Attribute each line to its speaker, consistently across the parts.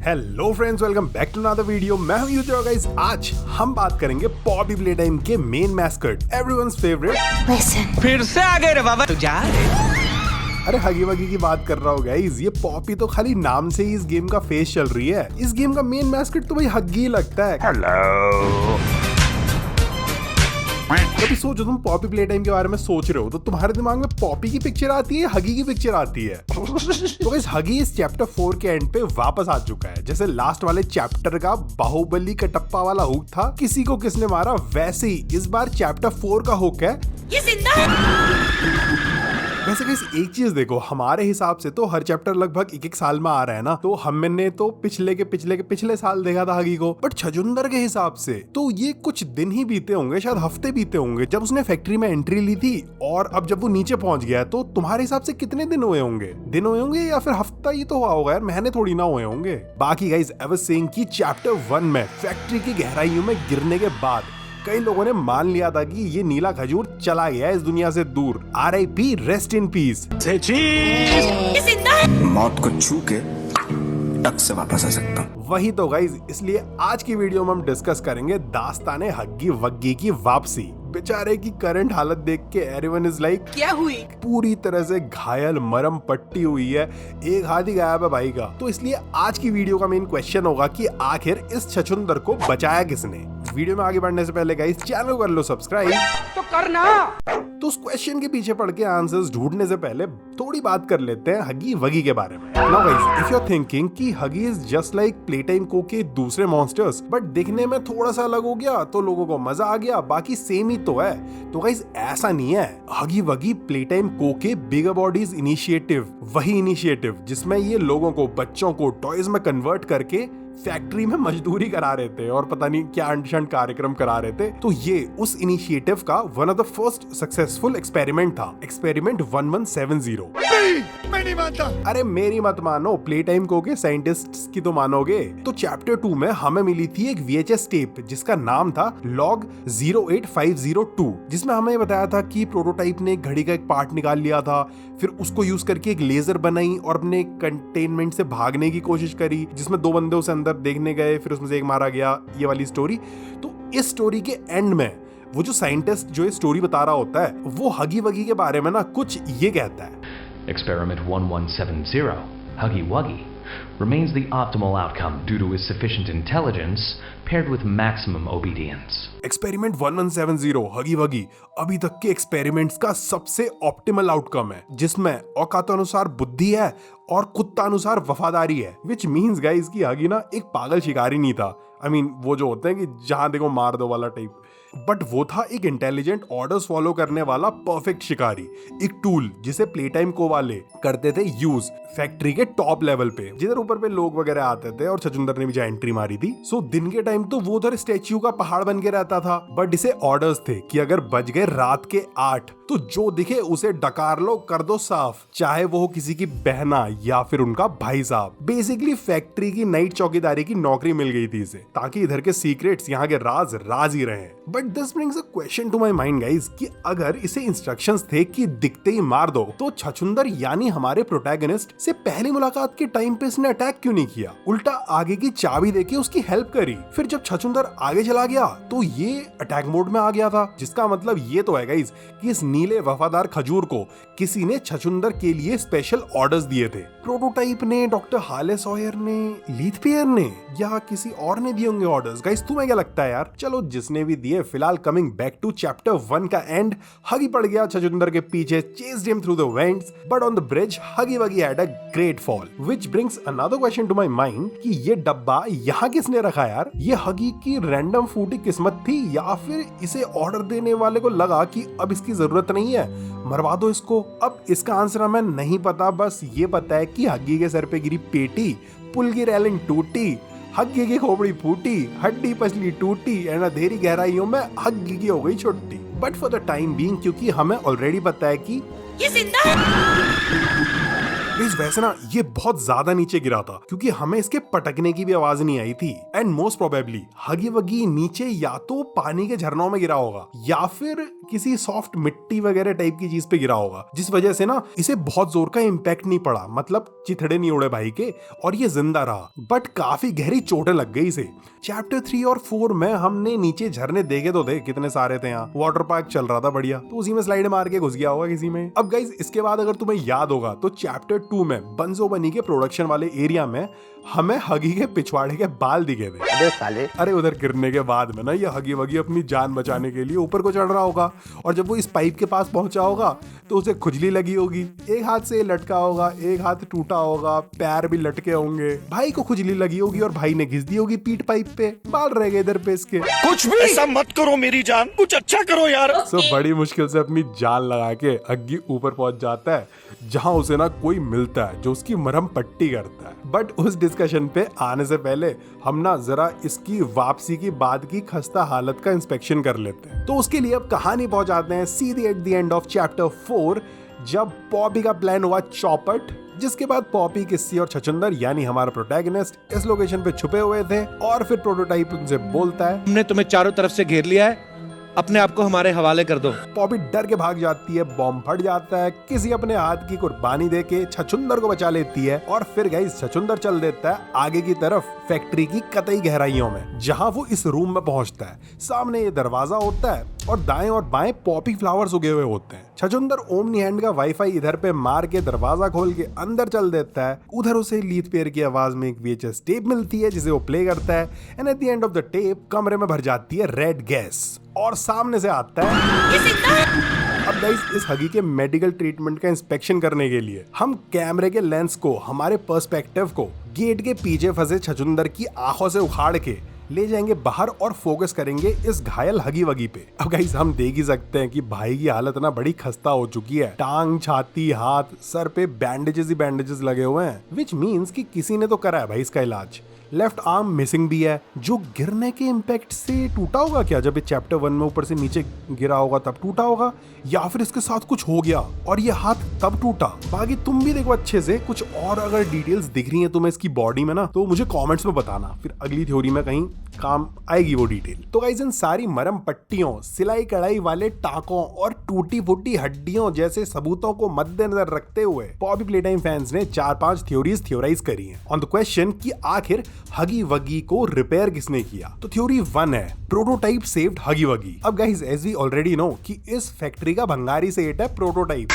Speaker 1: Hello friends, welcome back to another video. मैं हूं YouTuber guys. आज हम बात करेंगे पॉपी प्लेटाइम के मेन मैस्कट, एवरीवन्स फेवरेट।
Speaker 2: फिर से आ गए रे बाबा, तू जा।
Speaker 1: अरे हगी वगी की बात कर रहा हूँ गाइस। ये पॉपी तो खाली नाम से ही इस गेम का फेस चल रही है। इस गेम का मेन मैस्कट तो भाई हगी ही लगता है। हेलो, कभी सोचो तुम पॉपी प्लेटाइम के बारे में सोच रहे हो तो तुम्हारे दिमाग में पॉपी की पिक्चर आती है या हगी की पिक्चर आती है? तो गाइस हगी इस चैप्टर 4 के एंड पे वापस आ चुका है। जैसे लास्ट वाले चैप्टर का बाहुबली कटप्पा वाला हुक था, किसी को किसने मारा, वैसे ही इस बार चैप्टर 4 का हुक है
Speaker 3: ये जिंदा है।
Speaker 1: वैसे गाइस एक चीज देखो, हमारे हिसाब से तो हर चैप्टर लगभग एक साल में आ रहा है ना, तो हमने तो पिछले साल देखा था हगी को। बट छजुंदर के हिसाब से तो ये कुछ दिन ही बीते होंगे, शायद हफ्ते बीते होंगे जब उसने फैक्ट्री में एंट्री ली थी। और अब जब वो नीचे पहुंच गया है तो तुम्हारे हिसाब से कितने दिन हुए होंगे या फिर हफ्ता ही तो हुआ होगा यार, महीने थोड़ी ना हुए होंगे। बाकी गाइस आई वाज सेइंग कि चैप्टर 1 में फैक्ट्री की गहराइयों में गिरने के बाद कई लोगों ने मान लिया था कि ये नीला खजूर चला गया इस दुनिया से दूर। RIP, rest in peace.
Speaker 4: मौत को छू के टक से वापस आ सकता हूँ।
Speaker 1: वही तो गाइज, इसलिए आज की वीडियो में हम डिस्कस करेंगे दास्ताने हग्गी वग्गी की वापसी। बेचारे की करंट हालत देख के एवरीवन इज लाइक,
Speaker 3: क्या हुई?
Speaker 1: पूरी तरह से घायल, मरम पट्टी हुई है, एक हाथ ही गायब है भाई का। तो इसलिए आज की वीडियो का मेन क्वेश्चन होगा कि आखिर इस छछुंदर को बचाया किसने। वीडियो में आगे बढ़ने से पहले गाइस चैनल को कर लो सब्सक्राइब
Speaker 3: तो करना।
Speaker 1: तो उस क्वेश्चन के पीछे पड़ के आंसर्स ढूंढने से पहले थोड़ी बात कर लेते हैं हगी वगी के बारे में। Now guys, if you are thinking कि Huggy is just like Playtime को के दूसरे मॉन्स्टर्स बट दिखने में थोड़ा सा अलग हो गया तो लोगों को मजा आ गया, बाकी सेम ही तो है, तो गाइस ऐसा नहीं है। हगी वगी प्लेटाइम को के बिगर बॉडीज इनिशिएटिव, वही इनिशिएटिव जिसमें ये लोगों को, बच्चों को टॉयज में कन्वर्ट करके फैक्ट्री में मजदूरी करा रहे थे और पता नहीं क्या अंशंट कार्यक्रम करा रहे थे। तो ये उस इनिशिएटिव का one of the first successful experiment था, एक्सपेरिमेंट 1170।
Speaker 2: मैं नहीं मानता।
Speaker 1: अरे मेरी मत मानो, प्लेटाइम को के साइंटिस्ट्स की तो मानोगे। तो चैप्टर 2 में हमें मिली थी एक VHS टेप जिसका नाम था लॉग 08502, जिसमें हमें बताया था कि प्रोटोटाइप ने घड़ी का एक पार्ट निकाल लिया था, फिर उसको यूज करके एक लेजर बनाई और अपने कंटेनमेंट से भागने की कोशिश करी, जिसमें 2 बंदे उसे अंदर देखने गए, फिर उसमें से एक मारा गया, ये वाली स्टोरी। तो इस स्टोरी के एंड में वो जो साइंटिस्ट जो ये स्टोरी बता रहा होता है वो हगी वगी के बारे में ना कुछ ये कहता है।
Speaker 5: Experiment 1170, Huggy Wuggy, remains the optimal outcome due to his sufficient intelligence paired with maximum obedience.
Speaker 1: Experiment 1170 हगी वगी अभी तक के एक्सपेरिमेंट्स का सबसे ऑप्टिमल आउटकम है, जिसमें औकातानुसार बुद्धि है और कुत्तानुसार वफादारी है। विच मीन्स गाइस कि हगी ना एक पागल शिकारी नहीं था। I mean, वो जो होते हैं कि जहां देखो मार दो वाला टाइप, बट वो था एक इंटेलिजेंट, ऑर्डर्स फॉलो करने वाला परफेक्ट शिकारी, एक टूल जिसे प्लेटाइम को वाले करते थे यूज फैक्ट्री के टॉप लेवल पे, जिधर ऊपर पे लोग वगैरह आते थे। और छजुंदर ने भी जहाँ एंट्री मारी थी, सो दिन के टाइम तो वो उधर स्टैच्यू का पहाड़ बन के रहता था, बट इसे ऑर्डर्स थे कि अगर बज गए रात के 8 तो जो दिखे उसे डकार लो, कर दो साफ, चाहे वो हो किसी की बहना या फिर उनका भाई साहब। बेसिकली फैक्ट्री की नाइट चौकीदारी की नौकरी मिल गई थी इसे, ताकि इधर के सीक्रेट्स, यहाँ के राज ही रहे। But this brings a question to my mind guys कि अगर इसे इंस्ट्रक्शंस थे कि दिखते ही मार दो, तो छछुंदर यानी हमारे प्रोटैगनिस्ट से पहली मुलाकात के टाइम पे इसने अटैक क्यों नहीं किया? उल्टा आगे की चाबी देके उसकी हेल्प करी। फिर जब छछुंदर आगे चला गया तो ये अटैक मोड में आ गया था, जिसका मतलब ये तो है गाइस कि इस नीले वफादार खजूर को किसी ने छछुंदर के लिए स्पेशल ऑर्डर्स दिए थे। प्रोटोटाइप ने, डॉक्टर हाले सॉयर ने, लीथपियर ने, या किसी और ने दिए होंगे ऑर्डर्स। गाइस तुम्हें क्या लगता है यार? चलो जिसने भी दिए, फिलहाल कमिंग बैक टू चैप्टर 1 का एंड, हगी पड़ गया छछुंदर के पीछे, chased him through the vents, but on the bridge Huggy Wuggy had a great fall, which brings another question to my mind कि ये डब्बा यहाँ किसने रखा यार? ये हगी की रैंडम फूटी किस्मत थी या फिर इसे ऑर्डर देने वाले को लगा कि अब इसकी जरूरत नहीं है, मरवा दो इसको? अब इसका आंसर हमें नहीं पता, बस ये पता है कि हगी के सर पे गिरी पेटी, पुल की रेलिंग टूटी, हग्गी की खोपड़ी फूटी, हड्डी पसली टूटी, एंड अंधेरी गहराइयों में हग्गी की हो गई छुट्टी। But for the time being, क्योंकि हमें ऑलरेडी पता है कि
Speaker 3: ये जिंदा है।
Speaker 1: गाइस वैसे ना ये बहुत ज्यादा नीचे गिरा था क्योंकि हमें इसके पटकने की भी आवाज नहीं आई थी। एंड मोस्ट प्रोबेबली हगी वगी नीचे या तो पानी के झरनों में गिरा होगा या फिर किसी सॉफ्ट मिट्टी वगैरह टाइप की चीज पे गिरा होगा, जिस वजह से ना इसे बहुत जोर का इम्पैक्ट नहीं पड़ा, मतलब चिथड़े नहीं उड़े भाई के और ये जिंदा रहा। बट काफी गहरी चोटें लग गई इसे। चैप्टर 3 और 4 में हमने नीचे झरने देखे तो थे, कितने सारे थे यहाँ। वाटर पार्क चल रहा था बढ़िया, तो उसी में स्लाइड मार के घुस गया होगा किसी में। अब गाइस इसके बाद अगर तुम्हें याद होगा तो चैप्टर 2 में बंजो बनी के प्रोडक्शन वाले एरिया में हमें हगी के पिछवाड़े के बाल दिखे थे।
Speaker 6: अबे साले,
Speaker 1: अरे उधर गिरने के बाद में ना ये हगी वगी अपनी जान बचाने के लिए ऊपर को चढ़ रहा होगा और जब वो इस पाइप के पास पहुंचा होगा तो उसे खुजली लगी होगी, एक हाथ से लटका होगा, एक हाथ टूटा होगा, पैर भी लटके होंगे। भाई को खुजली लगी होगी और भाई ने घिस दी होगी पीठ पाइप पे, बाल रह गए इधर पे इसके।
Speaker 2: कुछ भी ऐसा मत करो मेरी जान, कुछ अच्छा करो यार।
Speaker 1: सो बड़ी मुश्किल से अपनी जान लगा के हगी ऊपर पहुंच जाता है जहां उसे ना कोई मिलता है जो उसकी मरहम पट्टी करता है। बट उस डिस्कशन पे आने से पहले हम ना जरा इसकी वापसी की बाद की खस्ता हालत का इंस्पेक्शन कर लेते हैं। तो उसके लिए अब कहानी पहुंच जाते हैं सीधे at the end of chapter 4, जब पॉपी का प्लान हुआ चौपट, जिसके बाद पॉपी, किस्सी और छचुंदर यानी हमारा प्रोटैगनिस्ट इस लोकेशन पे छुपे हुए थे और फिर प्रोटोटाइप उनसे बोलता है,
Speaker 7: हमने तुम्हें चारों तरफ से घेर लिया है, अपने आप को हमारे हवाले कर दो।
Speaker 1: पॉपी डर के भाग जाती है, बॉम्ब फट जाता है, किसी अपने हाथ की कुर्बानी देके छचुंदर को बचा लेती है और फिर गाइस छचुंदर चल देता है आगे की तरफ फैक्ट्री की कतई गहराइयों में, जहां वो इस रूम में पहुंचता है। सामने ये दरवाजा होता है और दाएं और बाएं पॉपी फ्लावर्स उगे हुए होते हैं। छचुंदर ओमनी हैंड का वाईफाई इधर पे मार के दरवाजा खोल के अंदर चल देता है। उधर उसे लीथ पेयर की आवाज में एक VHS टेप मिलती है जिसे वो प्ले करता है and at the end of the tape कमरे में भर जाती है रेड गैस और सामने से आता है। अब गाइस इस हगी के मेडिकल ट्रीटमेंट का इंस्पेक्शन करने के लिए हम कैमरे के लेंस को, हमारे पर्सपेक्टिव को गेट के पीछे फंसे छचुंदर की आंखों से उखाड़ के ले जाएंगे बाहर और फोकस करेंगे इस घायल हगी वगी पे। अब गाइस हम देख ही सकते हैं कि भाई की हालत ना बड़ी खस्ता हो चुकी है। टांग, छाती, हाथ, सर पे बैंडेजेस ही बैंडेजेस लगे हुए हैं, विच मीन्स कि किसी ने तो करा है भाई इसका इलाज। लेफ्ट आर्म मिसिंग भी है, जो गिरने के इम्पैक्ट से टूटा होगा क्या, जब ये चैप्टर 1 में ऊपर से नीचे गिरा होगा तब टूटा होगा, या फिर इसके साथ कुछ हो गया और ये हाथ तब टूटा। बाकी तुम भी देखो अच्छे से, कुछ और अगर डिटेल्स दिख रही हैं तुम्हें इसकी बॉडी में ना तो मुझे कमेंट्स में बताना, फिर अगली थ्योरी में कहीं काम आएगी वो डिटेल। तो गाइस इन सारी मरम पट्टियों, सिलाई कढ़ाई वाले टाकों और टूटी फूटी हड्डियों जैसे सबूतों को मद्देनजर रखते हुए पॉपी प्लेटाइम फैंस ने 4-5 थ्योरीज थ्योराइज करी हैं ऑन द क्वेश्चन कि आखिर हगी वगी को रिपेयर किसने किया। तो थ्योरी 1 है प्रोटोटाइप सेव्ड हगी वगी। अब guys as we already know कि इस फैक्ट्री का भंगारी सेट है प्रोटोटाइप।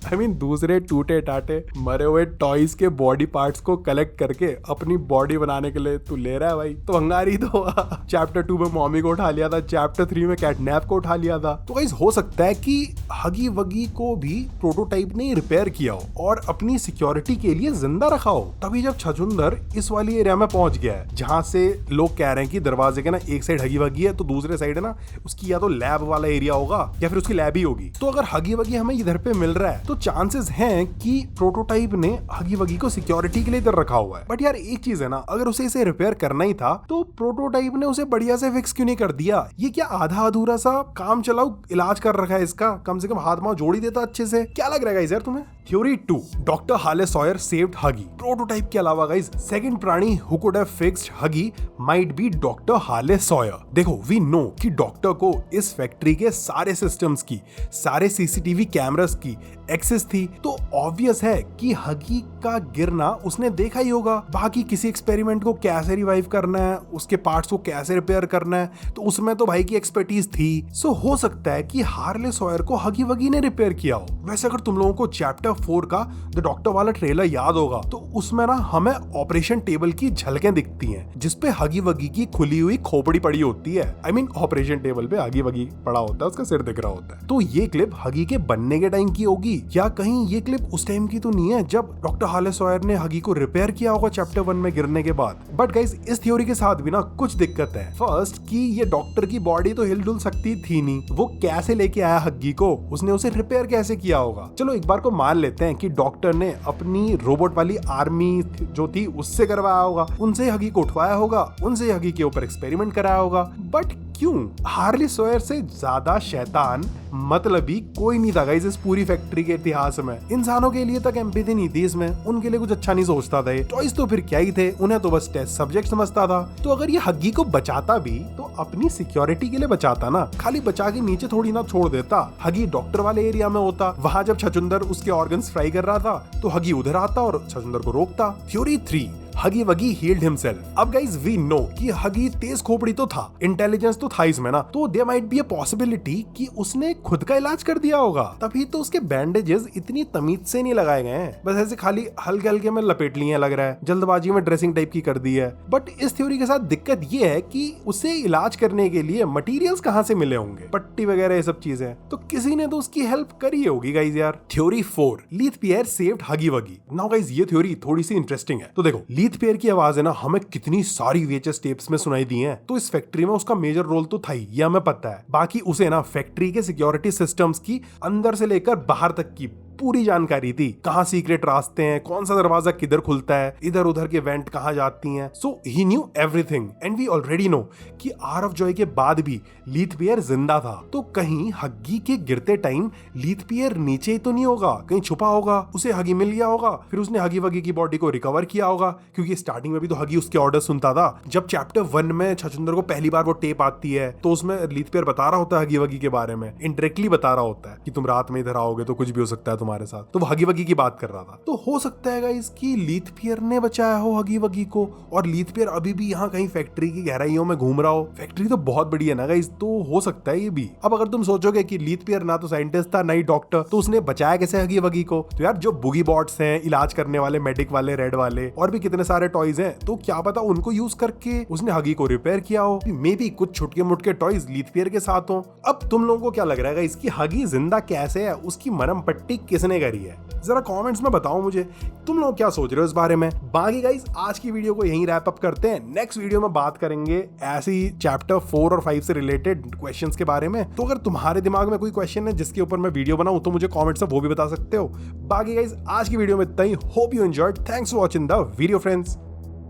Speaker 1: I mean, दूसरे टूटे टाटे मरे हुए टॉयज के बॉडी पार्ट्स को कलेक्ट करके अपनी बॉडी बनाने के लिए तू ले रहा है भाई, तो भंगारी तो चैप्टर 2 में मॉमी को उठा लिया था, चैप्टर 3 में कैटनैप को उठा लिया था। तो गाइस हो सकता है कि हगी वगी को भी प्रोटोटाइप ने रिपेयर किया हो और अपनी सिक्योरिटी के लिए जिंदा रखा हो। तभी जब छचुंदर इस वाली एरिया में पहुंच गया है जहां से लोग कह रहे हैं कि दरवाजे के ना एक साइड हगी वगी है तो दूसरे साइड है ना उसकी या तो लैब वाला एरिया होगा या फिर उसकी लैब ही होगी। तो अगर हगी वगी हमें इधर पे मिल रहा है तो चांसेस हैं कि प्रोटोटाइप ने हगी वगी को सिक्योरिटी के लिए इधर रखा हुआ है। बट यार एक चीज है ना, अगर उसे इसे रिपेयर करना ही था तो प्रोटोटाइप ने उसे बढ़िया से फिक्स क्यों नहीं कर दिया? ये क्या आधा अधूरा सा काम चलाओ इलाज कर रखा है इसका, कम से कम हाथ पांव जोड़ ही देता अच्छे से। क्या लग रहा है यार तुम्हें? थ्योरी 2 डॉक्टर हाले सॉयर सेव्ड हगी। प्रोटोटाइप के अलावा गाइस सेकंड प्राणी हु कुड हैव फिक्स्ड हगी माइट बी डॉक्टर हाले सॉयर। देखो वी नो कि डॉक्टर को इस फैक्ट्री के सारे सिस्टम्स की, सारे CCTV कैमरास की एक्सेस थी, तो ऑब्वियस है कि हगी का गिरना उसने देखा ही होगा। बाकी किसी एक्सपेरिमेंट को कैसे रिवाइव करना है, उसके पार्ट्स को कैसे रिपेयर करना है, तो उसमें तो भाई की एक्सपर्टीज थी। सो हो सकता है कि हार्ले सॉयर को हगी वगी ने रिपेयर किया हो। वैसे अगर तुम लोगों को चैप्टर 4 का द डॉक्टर वाला ट्रेलर याद होगा तो उसमें ना हमें ऑपरेशन टेबल की झलकें दिखती हैं जिसपे हगी वगी की खुली हुई खोपड़ी पड़ी होती है। I mean, ऑपरेशन टेबल पे हगी वगी पड़ा होता है, उसका सिर दिख रहा होता है। तो ये क्लिप हगी के बनने के टाइम की होगी या कहीं ये क्लिप उस टाइम की तो नहीं है जब डॉक्टर हाले सॉयर ने हगी को रिपेयर किया होगा चैप्टर 1 में गिरने के बाद। बट गाइस इस थ्योरी के साथ भी ना कुछ दिक्कत है। फर्स्ट कि ये डॉक्टर की बॉडी तो हिलडुल सकती थी नहीं, वो कैसे लेके आया हगी को, उसने उसे रिपेयर कैसे किया होगा? चलो एक बार को मान लेते हैं कि डॉक्टर ने अपनी रोबोट वाली आर्मी जो थी उससे करवाया होगा, उनसे हगी को उठवाया होगा, उनसे हगी के ऊपर एक्सपेरिमेंट कराया होगा। बट क्यों? हार्ली सॉयर से ज्यादा शैतान मतलबी कोई नहीं था गाइस इस पूरी फैक्ट्री के इतिहास में। इंसानों के लिए तक एम्पैथी नहीं थी इसमें, उनके लिए कुछ अच्छा नहीं सोचता था। टॉयज तो फिर क्या ही थे, उन्हें तो बस टेस्ट सब्जेक्ट समझता था। तो अगर ये हग्गी को बचाता भी तो अपनी सिक्योरिटी के लिए बचाता ना, खाली बचा के नीचे थोड़ी ना छोड़ देता। हगी डॉक्टर वाले एरिया में होता, वहां जब छछुंदर उसके ऑर्गन्स फ्राई कर रहा था तो हगी उधर आता और छछुंदर को रोकता। थ्योरी 3, हगी वगी हील्ड हिमसेल्फ। अब गाइस वी नो कि हगी तेज खोपड़ी तो था, इंटेलिजेंस तो था इसमें ना, तो there might be a possibility कि उसने खुद का इलाज कर दिया होगा, तभी तो उसके बैंडेजेस इतनी तमीज से नहीं लगाए गए हैं, बस ऐसे खाली हल्के हल्के में लपेट लिए लग रहा है, जल्दबाजी में ड्रेसिंग टाइप की कर दी है। बट इस थ्योरी के साथ दिक्कत ये है कि उसे इलाज करने के लिए मटेरियल्स कहां से मिले होंगे, पट्टी वगैरह ये सब चीजें, तो किसी ने तो उसकी हेल्प करी होगी गाइस यार। थ्योरी 4, लीथ पियर सेव्ड हगी वगी। नाउ गाइस ये थ्योरी थोड़ी सी इंटरेस्टिंग है। तो देखो लीथ पियर की आवाज है ना हमें कितनी सारी VHS टेप्स में सुनाई दी है, तो इस फैक्ट्री में उसका मेजर रोल तो था ही, ये हमें पता है। बाकी उसे ना फैक्ट्री के सिक्योरिटी सिस्टम्स की अंदर से लेकर बाहर तक की पूरी जानकारी थी, कहां सीक्रेट रास्ते हैं, कौन सा दरवाजा किधर खुलता है, इधर उधर के वेंट कहां जाती हैं। So he knew everything and we already know कि आर ऑफ जॉय के बाद भी लीथ पियर जिंदा था, तो कहीं हग्गी के गिरते टाइम लीथ पियर नीचे ही तो नहीं होगा, कहीं छुपा होगा, उसे हगी मिल गया होगा, फिर उसने हगी वगी की बॉडी को रिकवर किया होगा, क्योंकि स्टार्टिंग में भी तो हगी उसके ऑर्डर सुनता था। जब चैप्टर 1 में छछुंदर को पहली बार वो टेप आती है तो उसमें लीथ पियर बता रहा होता है हगी वगी के बारे में, इनडायरेक्टली बता रहा होता है कि तुम रात में इधर आओगे तो कुछ भी हो सकता है तुम्हारे साथ, तो वो हगी वगी की बात कर रहा था। तो हो सकता है गाइस कि लीथ पियर ने बचाया हो हगी वगी को, और लीथ पियर अभी भी यहाँ कहीं फैक्ट्री की गहराइयों में घूम रहा हो। फैक्ट्री तो बहुत बड़ी है ना गाइस, तो हो सकता है ये भी। अब अगर तुम सोचोगे कि लीथ पियर ना तो साइंटिस्ट था ना ही डॉक्टर, तो उसने बचाया कैसे हगी वगी को? तो यार जो बुगी बॉट्स हैं, इलाज करने वाले, मेडिक वाले, रेड वाले, और भी कितने सारे टॉयज हैं, तो क्या पता उनको यूज करके उसने हगी को रिपेयर किया हो। मे बी कुछ छुटके मुटके टॉयज लीथ पियर के साथ हो। अब तुम लोगों को क्या लग रहा है इसकी हगी जिंदा कैसे है, उसकी मरहम पट्टी किसने करी है? जरा कमेंट्स में बताओ मुझे, तुम लोग क्या सोच रहे हो इस बारे में। बाकी गाइस आज की वीडियो को यहीं रैप अप करते हैं, नेक्स्ट वीडियो में बात करेंगे ऐसी चैप्टर 4 और 5 से रिलेटेड क्वेश्चंस के बारे में। तो अगर तुम्हारे दिमाग में कोई क्वेश्चन है जिसके ऊपर मैं वीडियो बनाऊं तो मुझे कमेंट्स में वो भी बता सकते हो। बाकी गाइस आज की वीडियो में इतना ही, hope you enjoyed, thanks for watching the video friends.